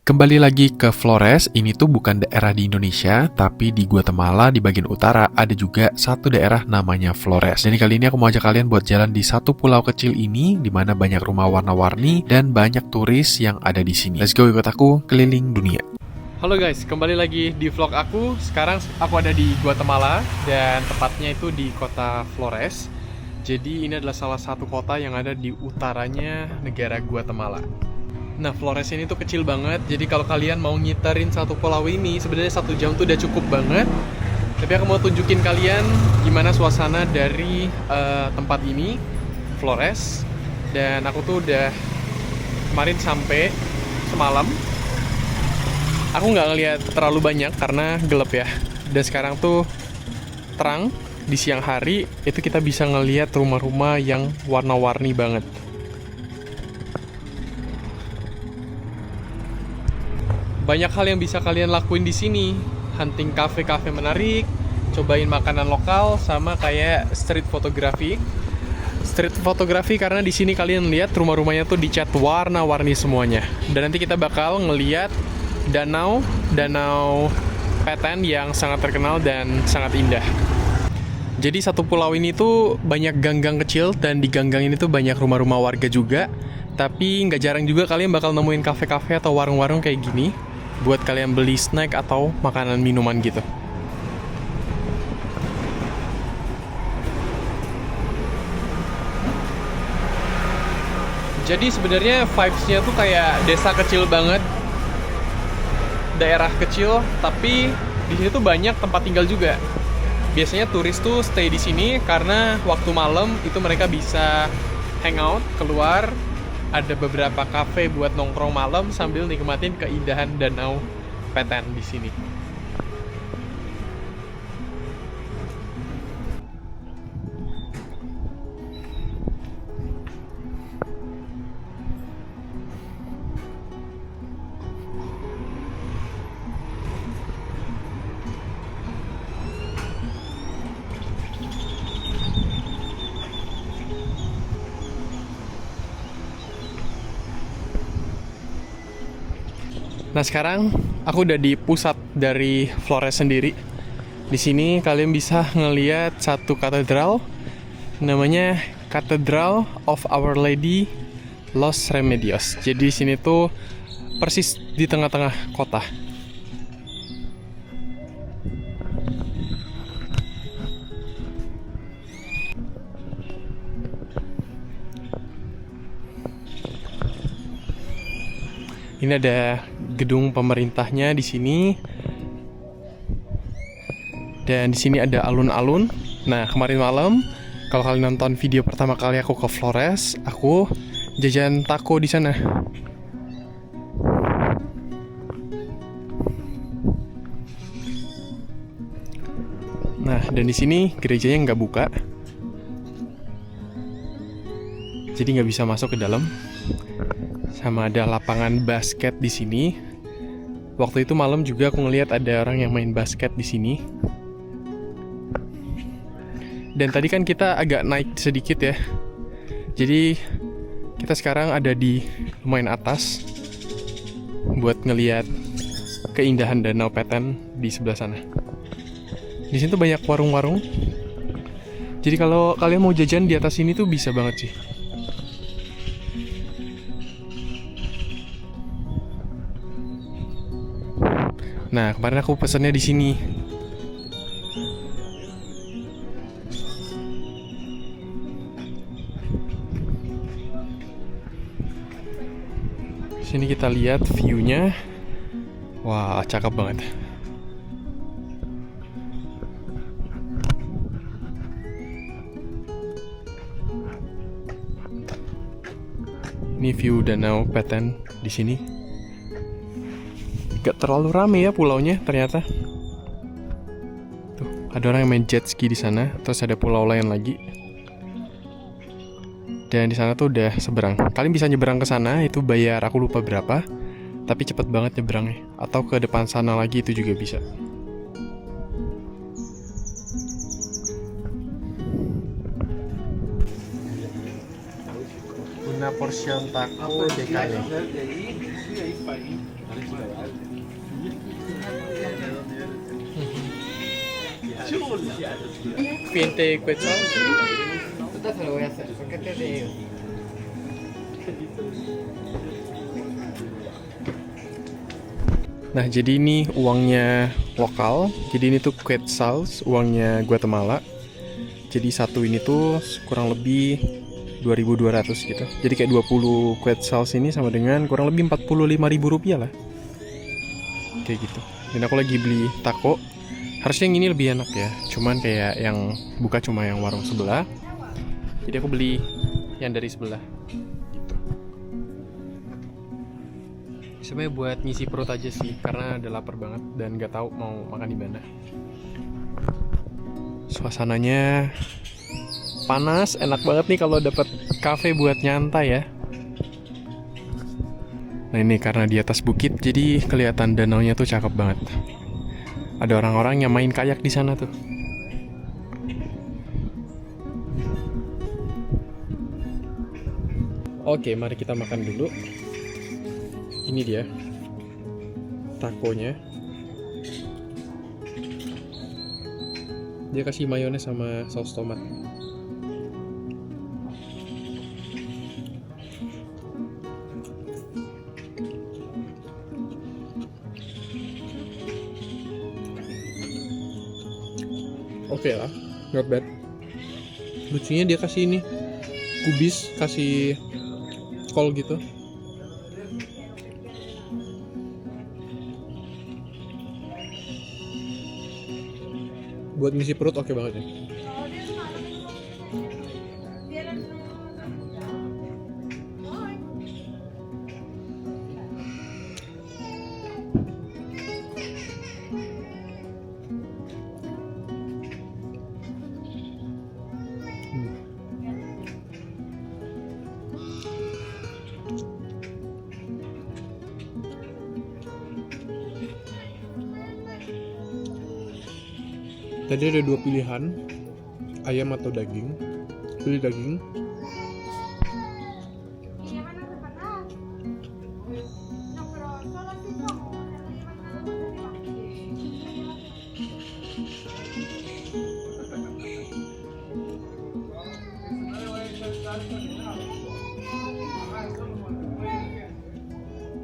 Kembali lagi ke Flores, ini tuh bukan daerah di Indonesia, tapi di Guatemala di bagian utara ada juga satu daerah namanya Flores. Jadi kali ini aku mau ajak kalian buat jalan di satu pulau kecil ini, di mana banyak rumah warna-warni dan banyak turis yang ada di sini. Let's go ikut aku keliling dunia. Halo guys, kembali lagi di vlog aku. Sekarang aku ada di Guatemala dan tepatnya itu di kota Flores. Jadi ini adalah salah satu kota yang ada di utaranya negara Guatemala. Nah, Flores ini tuh kecil banget, jadi kalau kalian mau ngiterin satu pulau ini, sebenarnya 1 jam tuh udah cukup banget. Tapi aku mau tunjukin kalian gimana suasana dari tempat ini, Flores. Dan aku tuh udah kemarin sampai semalam. Aku nggak ngeliat terlalu banyak karena gelap ya. Dan sekarang tuh terang, di siang hari itu kita bisa ngeliat rumah-rumah yang warna-warni banget. Banyak hal yang bisa kalian lakuin di sini. Hunting cafe-cafe menarik, cobain makanan lokal, sama kayak street photography. Street photography karena di sini kalian lihat rumah-rumahnya tuh dicat warna-warni semuanya. Dan nanti kita bakal ngeliat danau Petén yang sangat terkenal dan sangat indah. Jadi satu pulau ini tuh banyak gang-gang kecil dan di gang-gang ini tuh banyak rumah-rumah warga juga. Tapi nggak jarang juga kalian bakal nemuin kafe-kafe atau warung-warung kayak gini buat kalian beli snack atau makanan minuman gitu. Jadi sebenarnya vibes-nya tuh kayak desa kecil banget, daerah kecil, tapi di sini tuh banyak tempat tinggal juga. Biasanya turis tuh stay di sini karena waktu malam itu mereka bisa hangout, keluar. Ada beberapa kafe buat nongkrong malam sambil nikmatin keindahan danau Petén di sini. Nah, sekarang aku udah di pusat dari Flores sendiri. Di sini kalian bisa ngeliat satu katedral, namanya Cathedral of Our Lady Los Remedios. Jadi di sini tuh persis di tengah-tengah kota. Ini ada gedung pemerintahnya di sini. Dan di sini ada alun-alun. Nah, kemarin malam kalau kalian nonton video pertama kali aku ke Flores, aku jajan taco di sana. Nah, dan di sini gerejanya nggak buka, jadi nggak bisa masuk ke dalam. Sama ada lapangan basket di sini. Waktu itu malam juga aku ngeliat ada orang yang main basket di sini. Dan tadi kan kita agak naik sedikit ya. Jadi kita sekarang ada di lumayan atas buat ngeliat keindahan danau Petén di sebelah sana. Di sini tuh banyak warung-warung. Jadi kalau kalian mau jajan di atas sini tuh bisa banget sih. Nah, kemarin aku pesennya di sini. Sini kita lihat view-nya. Wah, cakep banget. Ini view danau Petén di sini. Gak terlalu rame ya pulaunya ternyata. Tuh, ada orang yang main jet ski di sana, terus ada pulau lain lagi. Dan di sana tuh udah seberang. Kalian bisa nyeberang ke sana, itu bayar aku lupa berapa, tapi cepet banget nyeberangnya. Atau ke depan sana lagi itu juga bisa. Una porción taco de calle. Pinte quetzal. Nah, jadi ini uangnya lokal. Jadi ini tuh quetzals, uangnya Guatemala. Jadi satu ini tuh kurang lebih 2.200 gitu. Jadi kayak 20 quetzals ini sama dengan kurang lebih 45.000 rupiah lah. Kayak gitu. Dan aku lagi beli taco. Harusnya yang ini lebih enak ya. Cuman kayak yang buka cuma yang warung sebelah. Jadi aku beli yang dari sebelah. Gitu. Sebenarnya buat ngisi perut aja sih, karena udah lapar banget dan nggak tahu mau makan di mana. Suasananya panas, enak banget nih kalau dapat kafe buat nyantai ya. Nah ini karena di atas bukit, jadi kelihatan danaunya tuh cakep banget. Ada orang-orang yang main kayak di sana tuh. Oke, mari kita makan dulu. Ini dia takonya. Dia kasih mayones sama saus tomat. Oke lah, not bad. Lucunya dia kasih ini kubis, kasih kol gitu. Buat ngisi perut oke banget ya. Tadi ada dua pilihan, ayam atau daging. Pilih daging.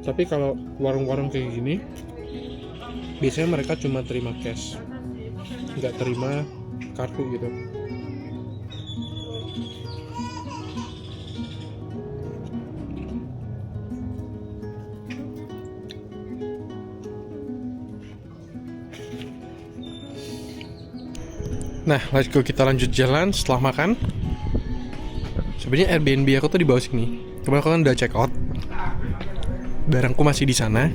Tapi kalau warung-warung kayak gini, biasanya mereka cuma terima cash, nggak terima kartu gitu. Nah, let's go, kita lanjut jalan setelah makan. Sebenarnya Airbnb aku tuh di bawah sini. Cuma aku kan udah check out. Barangku masih di sana.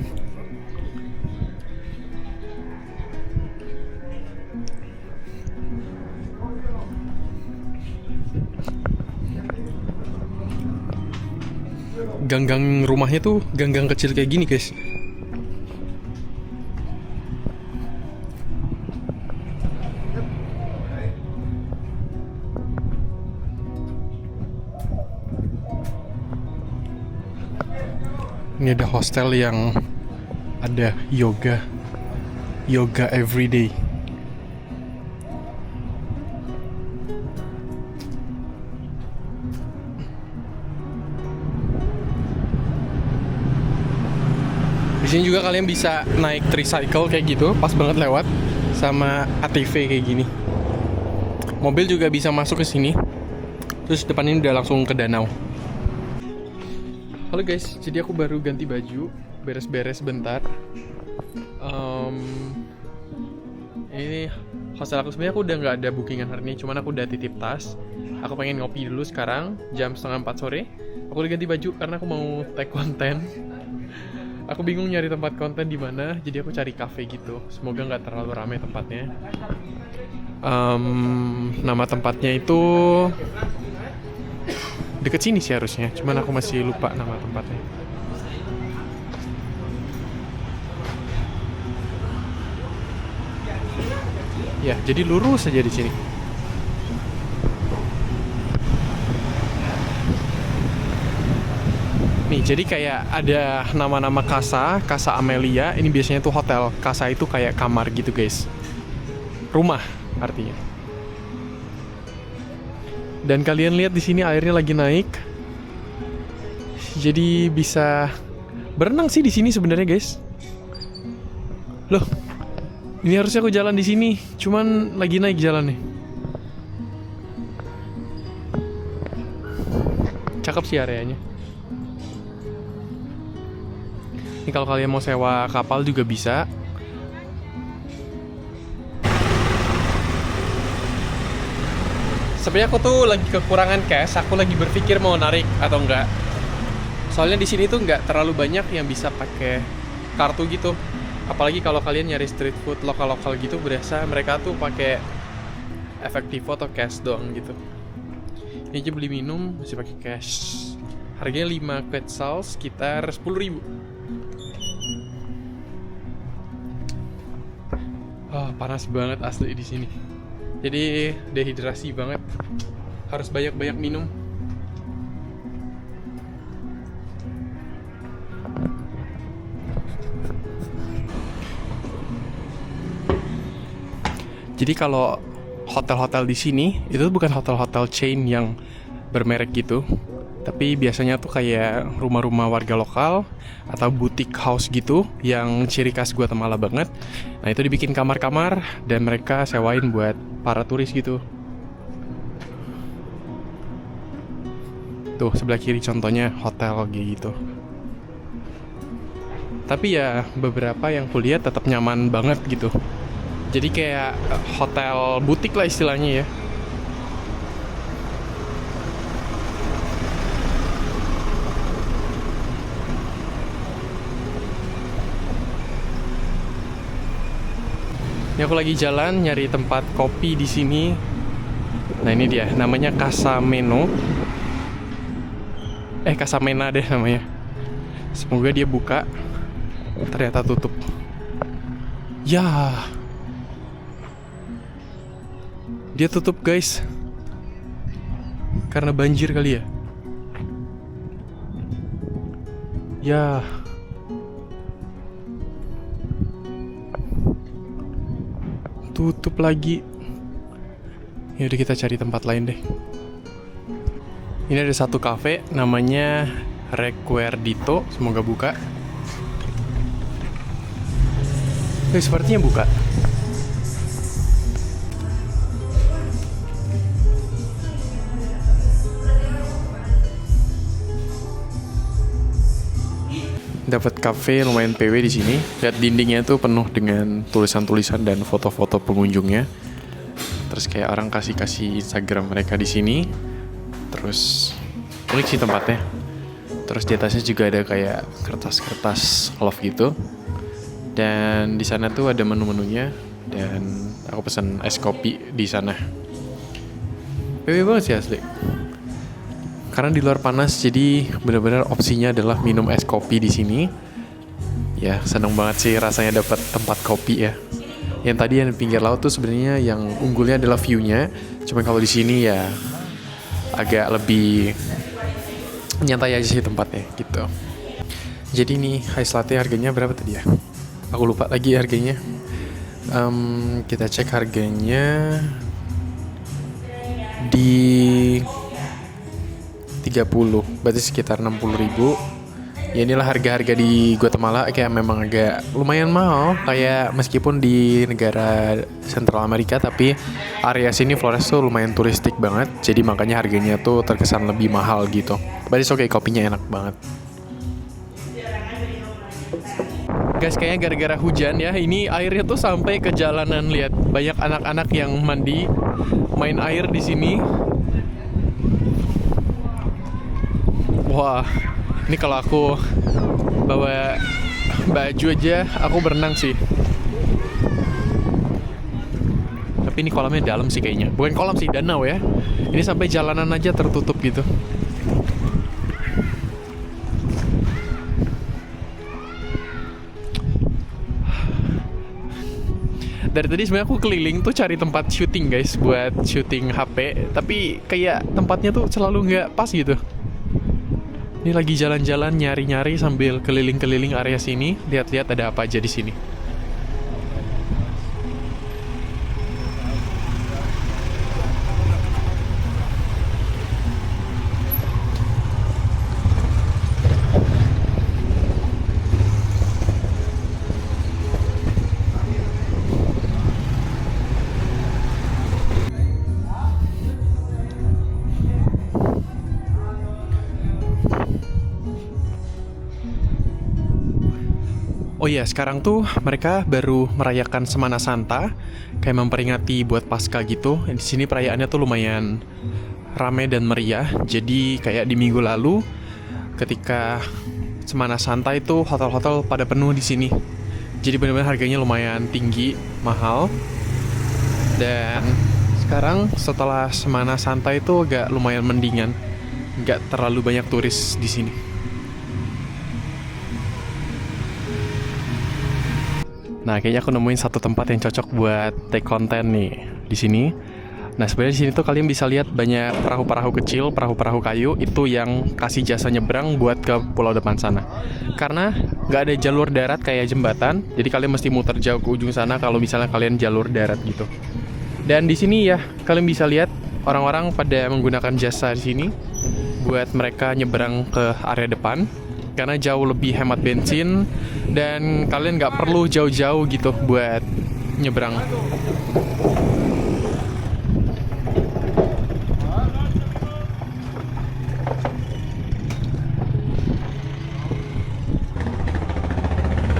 Gang-gang rumahnya tuh gang-gang kecil kayak gini, guys. Ini ada hostel yang ada yoga everyday. Di sini juga kalian bisa naik tricycle kayak gitu, pas banget lewat sama ATV kayak gini. Mobil juga bisa masuk ke sini. Terus depan ini udah langsung ke danau. Halo guys, jadi aku baru ganti baju, beres-beres bentar. Ini hostel aku, sebenarnya aku udah nggak ada bookingan hari ini, cuman aku udah titip tas. Aku pengen ngopi dulu sekarang, jam 3:30 sore. Aku udah ganti baju karena aku mau tag konten. Aku bingung nyari tempat konten di mana, jadi aku cari cafe gitu. Semoga nggak terlalu ramai tempatnya. Nama tempatnya itu deket sini sih harusnya, cuman aku masih lupa nama tempatnya. Ya, jadi lurus aja di sini. Nih, Nih, jadi kayak ada nama-nama Casa Amelia. Ini biasanya tuh hotel. Casa itu kayak kamar gitu, guys. Rumah artinya. Dan kalian lihat di sini airnya lagi naik. Jadi bisa berenang sih di sini sebenarnya, guys. Loh, ini harusnya aku jalan di sini, cuman lagi naik jalannya. Cakep sih areanya. Ini kalau kalian mau sewa kapal juga bisa. Sebenarnya aku tuh lagi kekurangan cash, aku lagi berpikir mau narik atau enggak. Soalnya di sini tuh nggak terlalu banyak yang bisa pakai kartu gitu. Apalagi kalau kalian nyari street food lokal-lokal gitu, berasa mereka tuh pakai efektivo atau cash doang gitu. Ini aja beli minum masih pakai cash. Harganya 5 quetzal sekitar 10.000. Panas banget asli di sini. Jadi dehidrasi banget. Harus banyak-banyak minum. Jadi kalau hotel-hotel di sini itu bukan hotel-hotel chain yang bermerek gitu, tapi biasanya tuh kayak rumah-rumah warga lokal atau boutique house gitu yang ciri khas Guatemala banget. Nah, itu dibikin kamar-kamar dan mereka sewain buat para turis gitu. Tuh sebelah kiri contohnya hotel gitu. Tapi ya beberapa yang kulihat tetap nyaman banget gitu. Jadi kayak hotel butik lah istilahnya ya. Ini aku lagi jalan nyari tempat kopi di sini. Nah, ini dia, namanya Casa Meno. Casa Mena deh namanya. Semoga dia buka. Ternyata tutup. Ya. Dia tutup, guys. Karena banjir kali ya. Ya. Tutup lagi. Yaudah kita cari tempat lain deh. Ini ada satu cafe namanya Recuerdito. Semoga buka. Sepertinya buka. Dapat cafe lumayan PW di sini. Lihat dindingnya tuh penuh dengan tulisan-tulisan dan foto-foto pengunjungnya. Terus kayak orang kasih Instagram mereka di sini. Terus unik sih tempatnya. Terus di atasnya juga ada kayak kertas-kertas love gitu. Dan di sana tuh ada menu-menunya. Dan aku pesan es kopi di sana. PW banget sih asli. Karena di luar panas, jadi benar-benar opsinya adalah minum es kopi di sini. Ya, seneng banget sih rasanya dapat tempat kopi ya. Yang tadi yang di pinggir laut tuh sebenarnya yang unggulnya adalah view-nya. Cuma kalau di sini ya agak lebih nyantai aja sih tempatnya gitu. Jadi nih ice latte harganya berapa tadi ya? Aku lupa lagi harganya. Kita cek harganya di 30, berarti sekitar 60.000. Ya inilah harga-harga di Guatemala, kayak memang agak lumayan mahal. Kayak meskipun di negara Central Amerika, tapi area sini Flores tuh lumayan turistik banget. Jadi makanya harganya tuh terkesan lebih mahal gitu. Berarti oke, kopinya enak banget. Guys, kayaknya gara-gara hujan ya, ini airnya tuh sampai ke jalanan. Lihat, banyak anak-anak yang mandi, main air di sini. Wah, ini kalau aku bawa baju aja, aku berenang sih. Tapi ini kolamnya dalam sih kayaknya. Bukan kolam sih, danau ya. Ini sampai jalanan aja tertutup gitu. Dari tadi sebenarnya aku keliling tuh cari tempat syuting guys, buat syuting HP. Tapi kayak tempatnya tuh selalu nggak pas gitu. Ini lagi jalan-jalan nyari-nyari sambil keliling-keliling area sini, lihat-lihat ada apa aja di sini. Oh iya, sekarang tuh mereka baru merayakan Semana Santa, kayak memperingati buat Paskah gitu. Di sini perayaannya tuh lumayan rame dan meriah. Jadi kayak di minggu lalu, ketika Semana Santa itu hotel-hotel pada penuh di sini. Jadi benar-benar harganya lumayan tinggi, mahal. Dan sekarang setelah Semana Santa itu agak lumayan mendingan, nggak terlalu banyak turis di sini. Nah, kayaknya aku nemuin satu tempat yang cocok buat take konten nih di sini. Nah, sebenarnya di sini tuh kalian bisa lihat banyak perahu-perahu kecil, perahu-perahu kayu itu yang kasih jasa nyebrang buat ke pulau depan sana. Karena nggak ada jalur darat kayak jembatan, jadi kalian mesti muter jauh ke ujung sana kalau misalnya kalian jalur darat gitu. Dan di sini ya, kalian bisa lihat orang-orang pada menggunakan jasa di sini buat mereka nyebrang ke area depan. Karena jauh lebih hemat bensin dan kalian nggak perlu jauh-jauh gitu buat nyebrang.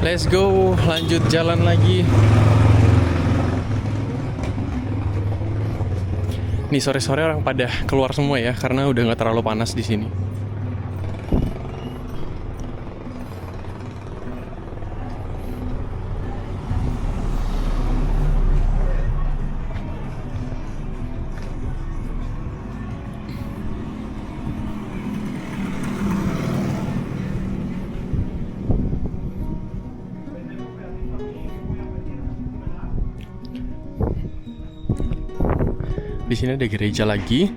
Let's go, lanjut jalan lagi. Nih sore-sore orang pada keluar semua ya karena udah nggak terlalu panas di sini. Di sini ada gereja lagi.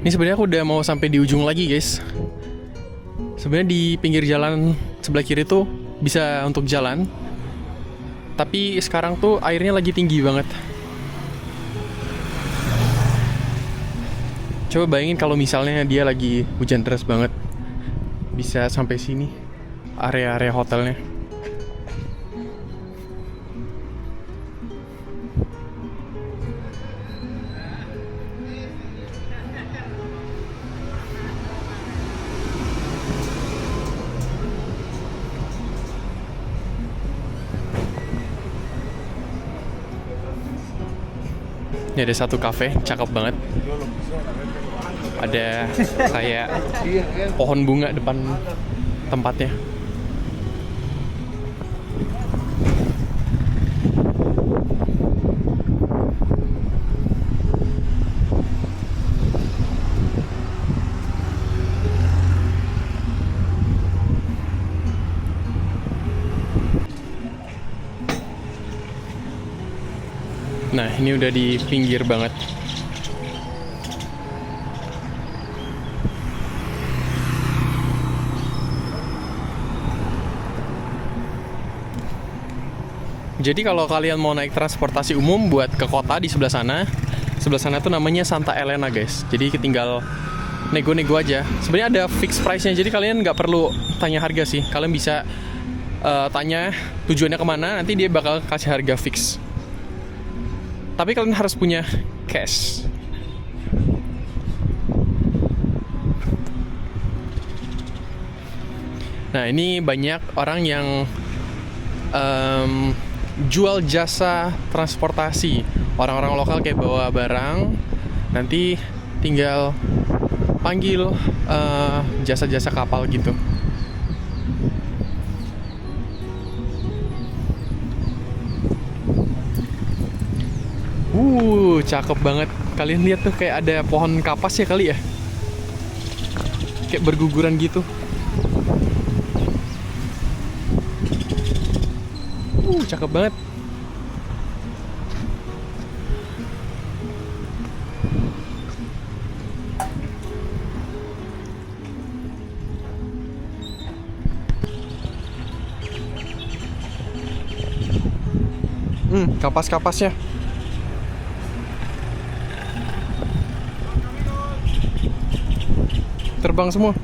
Ini sebenarnya aku udah mau sampai di ujung lagi, guys. Sebenarnya di pinggir jalan sebelah kiri tuh bisa untuk jalan. Tapi sekarang tuh airnya lagi tinggi banget. Coba bayangin kalau misalnya dia lagi hujan deras banget. Bisa sampai sini area-area hotelnya. Ini ada satu cafe, cakep banget. Ada kayak pohon bunga depan tempatnya. Nah, ini udah di pinggir banget. Jadi kalau kalian mau naik transportasi umum buat ke kota di sebelah sana tuh namanya Santa Elena, guys. Jadi tinggal nego-nego aja. Sebenarnya ada fixed price-nya, jadi kalian nggak perlu tanya harga sih. Kalian bisa tanya tujuannya kemana, nanti dia bakal kasih harga fix. Tapi kalian harus punya cash. Nah, ini banyak orang yang jual jasa transportasi. Orang-orang lokal kayak bawa barang, nanti tinggal panggil jasa-jasa kapal gitu. Cakep banget. Kalian lihat tuh kayak ada pohon kapas ya kali ya? Kayak berguguran gitu. Cakep banget. Kapas-kapasnya. Terbang semua.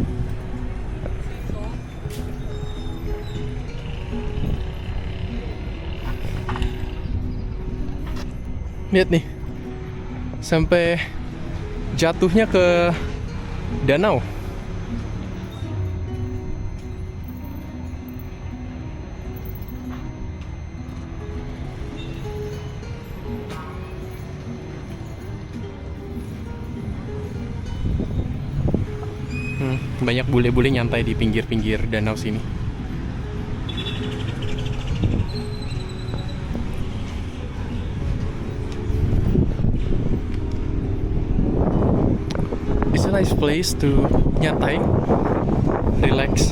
Lihat nih, sampai jatuhnya ke danau. Banyak bule-bule nyantai di pinggir-pinggir danau sini. It's a nice place to nyantai, relax.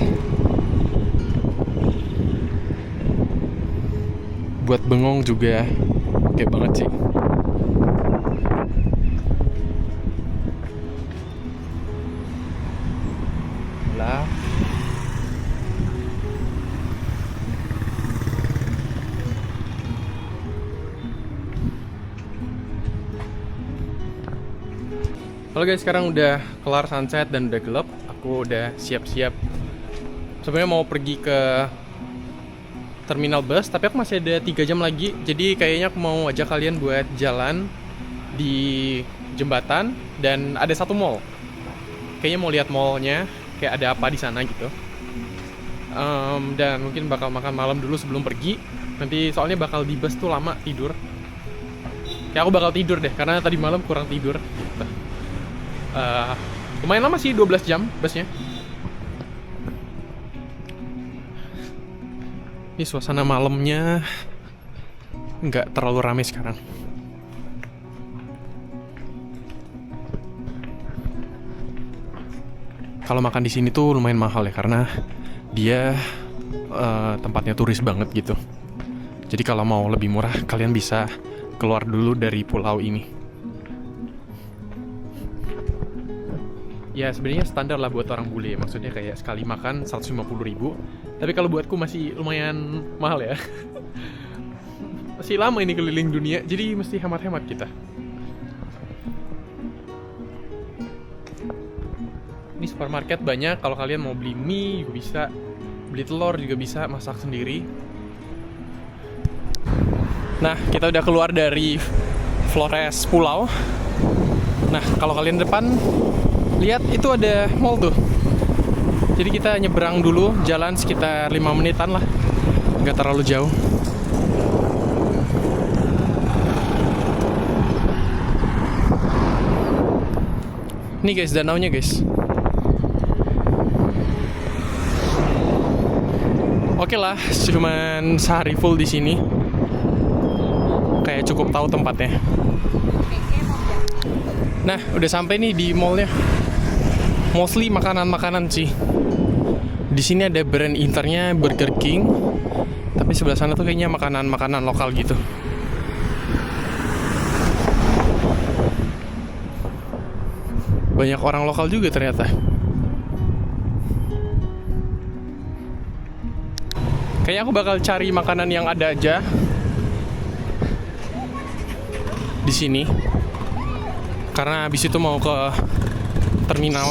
Buat bengong juga oke banget sih. Lah. Halo guys, sekarang udah kelar sunset dan udah gelap. Aku udah siap-siap. Sebenarnya mau pergi ke terminal bus, tapi aku masih ada 3 jam lagi. Jadi kayaknya aku mau ajak kalian buat jalan di jembatan dan ada satu mall. Kayaknya mau lihat mallnya, kayak ada apa di sana gitu. Dan mungkin bakal makan malam dulu sebelum pergi. Nanti soalnya bakal di bus tuh lama tidur. Kayak aku bakal tidur deh, karena tadi malam kurang tidur gitu. Lumayan lama sih, 12 jam busnya. Ini suasana malamnya nggak terlalu ramai sekarang. Kalau makan di sini tuh lumayan mahal ya, karena dia tempatnya turis banget gitu. Jadi kalau mau lebih murah, kalian bisa keluar dulu dari pulau ini. Ya sebenarnya standar lah buat orang bule, maksudnya kayak sekali makan 150.000. Tapi kalau buatku masih lumayan mahal ya. Masih lama ini keliling dunia, jadi mesti hemat-hemat kita. Ini supermarket banyak, kalau kalian mau beli mie juga bisa, beli telur juga bisa, masak sendiri. Nah, kita udah keluar dari Flores Pulau. Nah, kalau kalian depan lihat itu ada mall tuh. Jadi kita nyebrang dulu, jalan sekitar 5 menitan lah, nggak terlalu jauh. Nih guys, danaunya guys. Oke lah, cuman sehari full di sini. Kayak cukup tahu tempatnya. Nah, udah sampai nih di mallnya. Mostly makanan-makanan sih. Di sini ada brand internya Burger King, tapi sebelah sana tuh kayaknya makanan-makanan lokal gitu. Banyak orang lokal juga ternyata. Kayaknya aku bakal cari makanan yang ada aja di sini. Karena habis itu mau ke terminal.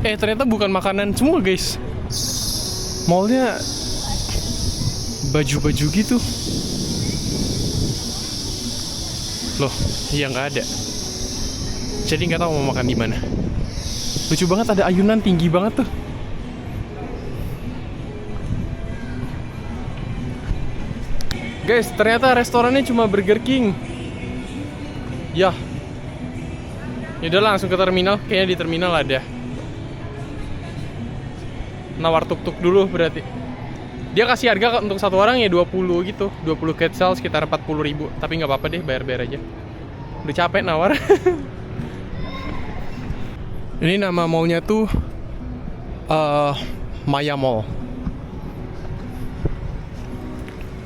Ternyata bukan makanan semua guys. Mallnya baju-baju gitu. Loh, iya nggak ada. Jadi nggak tahu mau makan di mana. Lucu banget, ada ayunan tinggi banget tuh. Guys, ternyata restorannya cuma Burger King. Ya. Ya udah langsung ke terminal. Kayaknya di terminal ada. Nawar tuk-tuk dulu berarti. Dia kasih harga untuk satu orang ya 20 gitu. 20 quetzal sekitar 40.000. Tapi nggak apa-apa deh, bayar-bayar aja. Udah capek nawar. Ini nama mallnya tuh Maya Mall.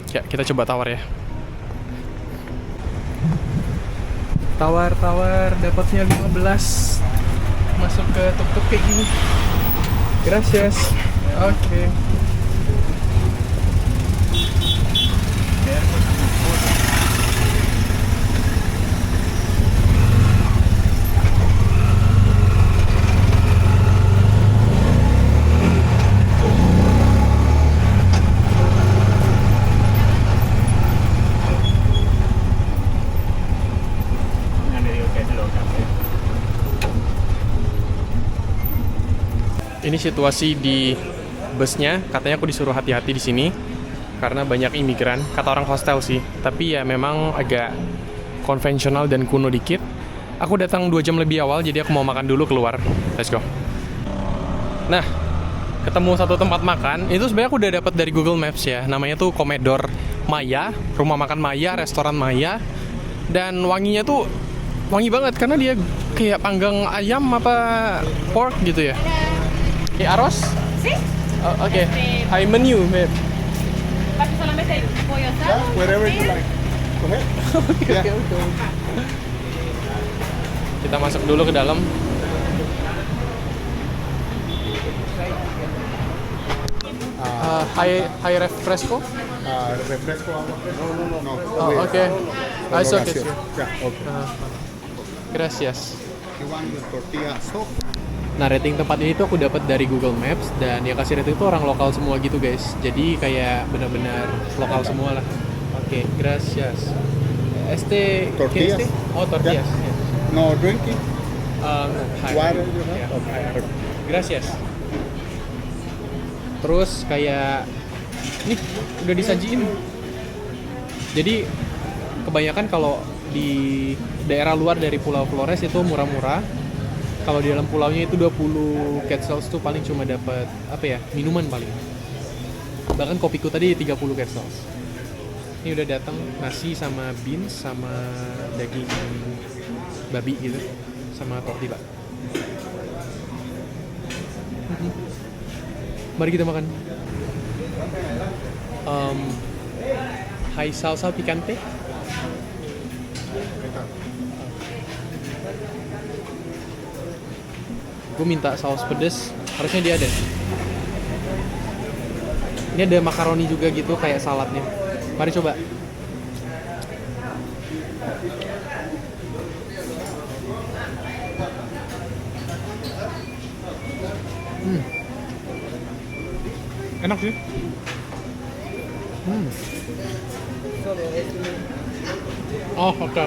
Ya, kita coba tawar ya. Tawar, dapatnya 15. Masuk ke tuk-tuk kayak gini. Gracias. Oke. Ini situasi di busnya, katanya aku disuruh hati-hati di sini karena banyak imigran, kata orang hostel sih. Tapi ya memang agak konvensional dan kuno dikit. Aku datang 2 jam lebih awal, jadi aku mau makan dulu keluar. Let's go. Nah, ketemu satu tempat makan. Itu sebenarnya aku udah dapat dari Google Maps ya. Namanya tuh Comedor Maya, rumah makan Maya, restoran Maya. Dan wanginya tuh wangi banget karena dia kayak panggang ayam apa pork gitu ya. Arroz? Sí. Oke. High menu, babe. Papi solamente hay pollo asado. Wherever you like. Go ahead. Yeah. Kita masuk dulu ke dalam. High refresco. Refresco agua. No. Oh, oke. It's okay. Gracias. Yeah, okay. Gracias. You want the tortilla soup? Nah, rating tempat ini tuh aku dapat dari Google Maps dan yang kasih rating itu orang lokal semua gitu, guys. Jadi kayak benar-benar lokal semua lah. Oke, gracias. Tortillas? ¿Qué Oh, tortillas. Yeah. Yes. No drinking? Hi. Water you have? Yeah. Okay. Gracias. Terus kayak nih udah disajiin. Jadi kebanyakan kalau di daerah luar dari Pulau Flores itu murah-murah. Kalau di dalam pulaunya itu 20 quetzals tuh paling cuma dapat apa ya? Minuman paling. Bahkan kopiku tadi 30 quetzals. Ini udah datang nasi sama beans sama daging babi gitu sama tortilla. Mari kita makan. Hai salsa picante. Gue minta saus pedas, harusnya dia ada. Ini ada makaroni juga gitu kayak saladnya. Mari coba. Enak sih. Oh, oke.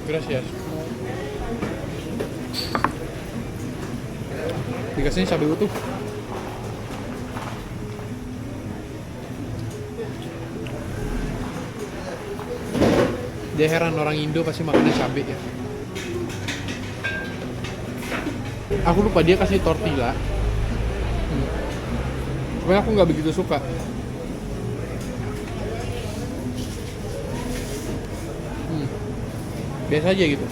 Gracias. Dikasihnya cabai utuh. Dia heran orang Indo pasti makannya cabai ya. Aku lupa dia kasih tortilla. Pokoknya aku nggak begitu suka. Biasa aja gitu.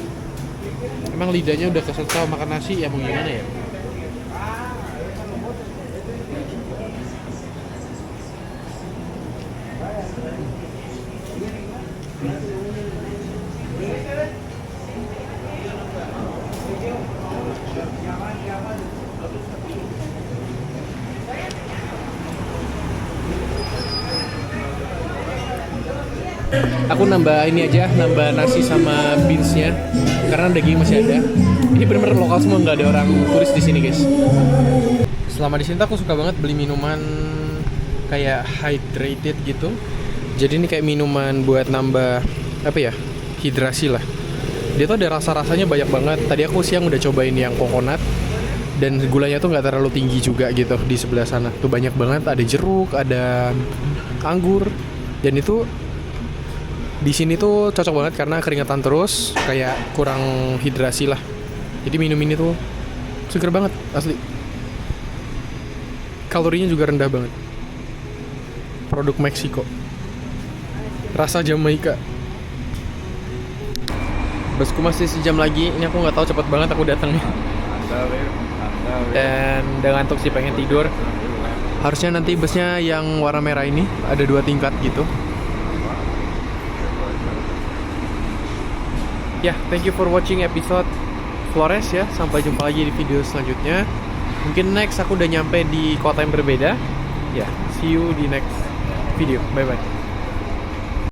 Emang lidahnya udah kesel makan nasi ya, mau gimana ya? Aku nambah ini aja, nambah nasi sama beansnya karena daging masih ada. Ini bener-bener lokal semua, nggak ada orang turis di sini, guys. Selama di sini aku suka banget beli minuman kayak hydrated gitu. Jadi ini kayak minuman buat nambah apa ya, hidrasi lah. Dia tuh ada rasa-rasanya banyak banget. Tadi aku siang udah cobain yang coconut dan gulanya tuh nggak terlalu tinggi juga gitu di sebelah sana. Tuh banyak banget, ada jeruk, ada anggur dan itu Di sini tuh cocok banget karena keringetan terus, kayak kurang hidrasi lah. Jadi minum ini tuh seger banget, asli. Kalorinya juga rendah banget. Produk Meksiko. Rasa Jamaika. Busku masih sejam lagi. Ini aku nggak tahu, cepet banget aku datangnya. Dan udah ngantuk sih, pengen tidur. Harusnya nanti busnya yang warna merah ini ada 2 tingkat gitu. Ya, thank you for watching episode Flores ya. Sampai jumpa lagi di video selanjutnya. Mungkin next aku udah nyampe di kota yang berbeda. Ya, see you di next video. Bye bye.